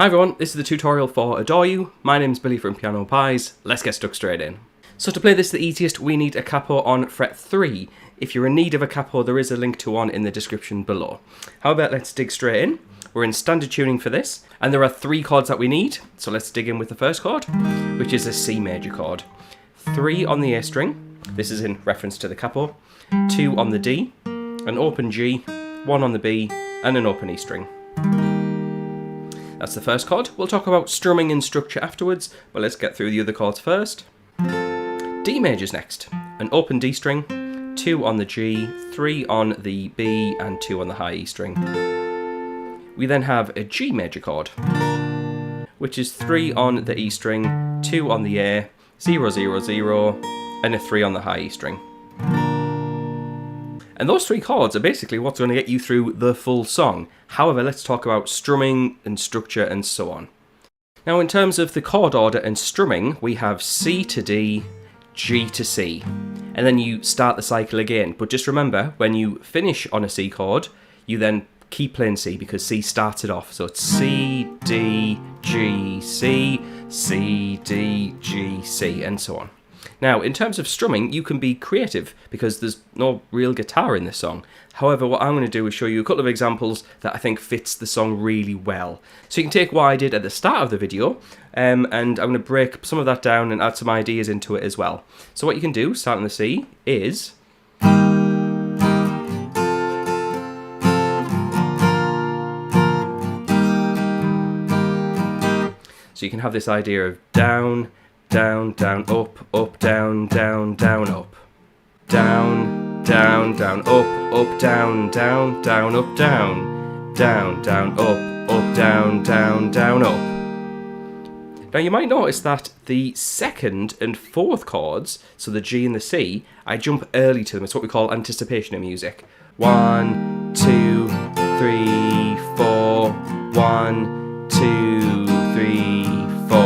Hi everyone, this is the tutorial for Adore You. My name's Billy from Piano Pies. Let's get stuck straight in. So to play this the easiest, we need a capo on fret 3. If you're in need of a capo, there is a link to one in the description below. However, let's dig straight in. We're in standard tuning for this, and there are 3 chords that we need. So let's dig in with the first chord, which is a C major chord. 3 on the A string, this is in reference to the capo, 2 on the D, an open G, 1 on the B, and an open E string. That's the first chord. We'll talk about strumming and structure afterwards, but let's get through the other chords first. D major's next. An open D string, 2 on the G, 3 on the B, and 2 on the high E string. We then have a G major chord, which is 3 on the E string, 2 on the A, 0, 0, 0, and a 3 on the high E string. And those 3 chords are basically what's going to get you through the full song. However, let's talk about strumming and structure and so on. Now, in terms of the chord order and strumming, we have C to D, G to C, and then you start the cycle again. But just remember, when you finish on a C chord, you then keep playing C because C starts it off. So it's C, D, G, C, C, D, G, C, and so on. Now, in terms of strumming, you can be creative because there's no real guitar in this song. However, what I'm going to do is show you a couple of examples that I think fits the song really well. So you can take what I did at the start of the video, and I'm going to break some of that down and add some ideas into it as well. So what you can do, starting the C, is... So you can have this idea of down, down, down, up, down, down, down, up. Down, down, down, up, down, down, down, up, down. Down, down, up, down, down, down, up. Now you might notice that the second and fourth chords, so the G and the C, I jump early to them. It's what we call anticipation in music. 1, 2, 3, 4. 1, 2, 3, 4.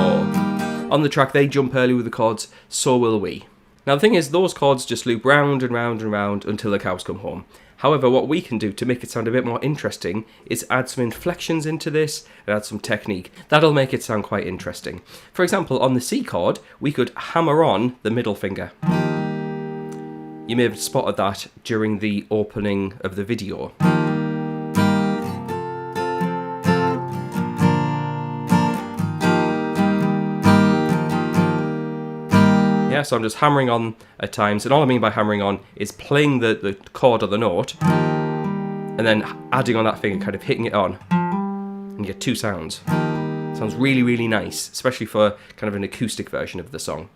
On the track, they jump early with the chords, so will we. Now the thing is, those chords just loop round and round and round until the cows come home. However, what we can do to make it sound a bit more interesting is add some inflections into this and add some technique. That'll make it sound quite interesting. For example, on the C chord, we could hammer on the middle finger. You may have spotted that during the opening of the video. Yeah, so I'm just hammering on at times, and all I mean by hammering on is playing the chord or the note, and then adding on that finger, kind of hitting it on, and you get 2 sounds. Sounds really, really nice, especially for kind of an acoustic version of the song.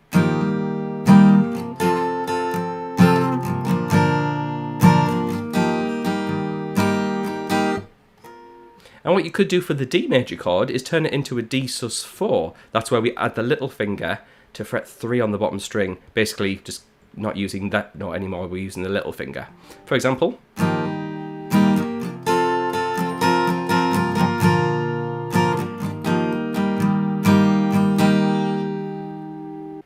And what you could do for the D major chord is turn it into a D sus4. That's where we add the little finger to fret 3 on the bottom string, basically just not using that note anymore, we're using the little finger. For example,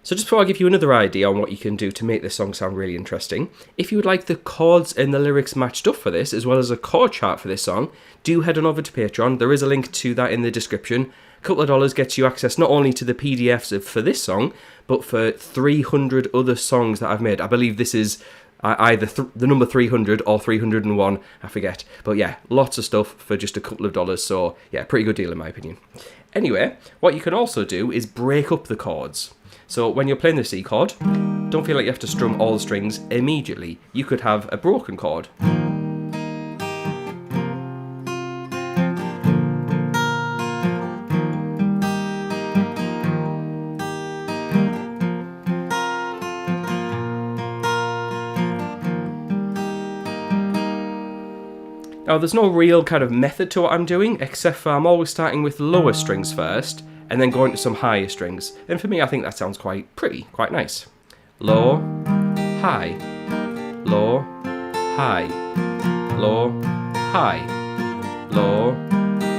so just before I give you another idea on what you can do to make this song sound really interesting, if you would like the chords and the lyrics matched up for this, as well as a chord chart for this song, do head on over to Patreon. There is a link to that in the description. A couple of dollars gets you access not only to the PDFs for this song, but for 300 other songs that I've made. I believe this is either the number 300 or 301, I forget. But yeah, lots of stuff for just a couple of dollars, so yeah, pretty good deal in my opinion. Anyway, what you can also do is break up the chords. So when you're playing the C chord, don't feel like you have to strum all the strings immediately. You could have a broken chord. Now there's no real kind of method to what I'm doing, except for I'm always starting with lower strings first, and then going to some higher strings. And for me, I think that sounds quite nice. Low, high, low, high, low, high, low,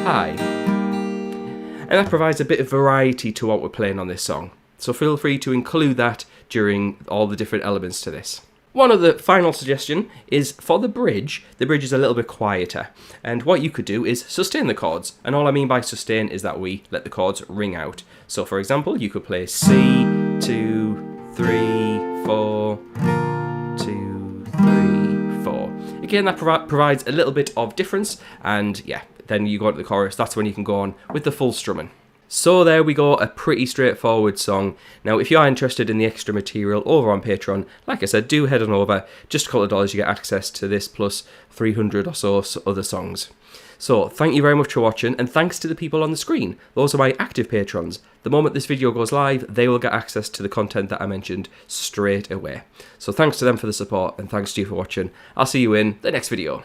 high. And that provides a bit of variety to what we're playing on this song. So feel free to include that during all the different elements to this. One other final suggestion is for the bridge is a little bit quieter. And what you could do is sustain the chords. And all I mean by sustain is that we let the chords ring out. So for example, you could play C, 2, 3, 4, 2, 3, 4. Again, that provides a little bit of difference. And yeah, then you go into the chorus. That's when you can go on with the full strumming. So there we go, a pretty straightforward song. Now, if you are interested in the extra material over on Patreon, like I said, do head on over. Just a couple of dollars, you get access to this plus 300 or so other songs. So, thank you very much for watching, and thanks to the people on the screen. Those are my active patrons. The moment this video goes live, they will get access to the content that I mentioned straight away. So thanks to them for the support, and thanks to you for watching. I'll see you in the next video.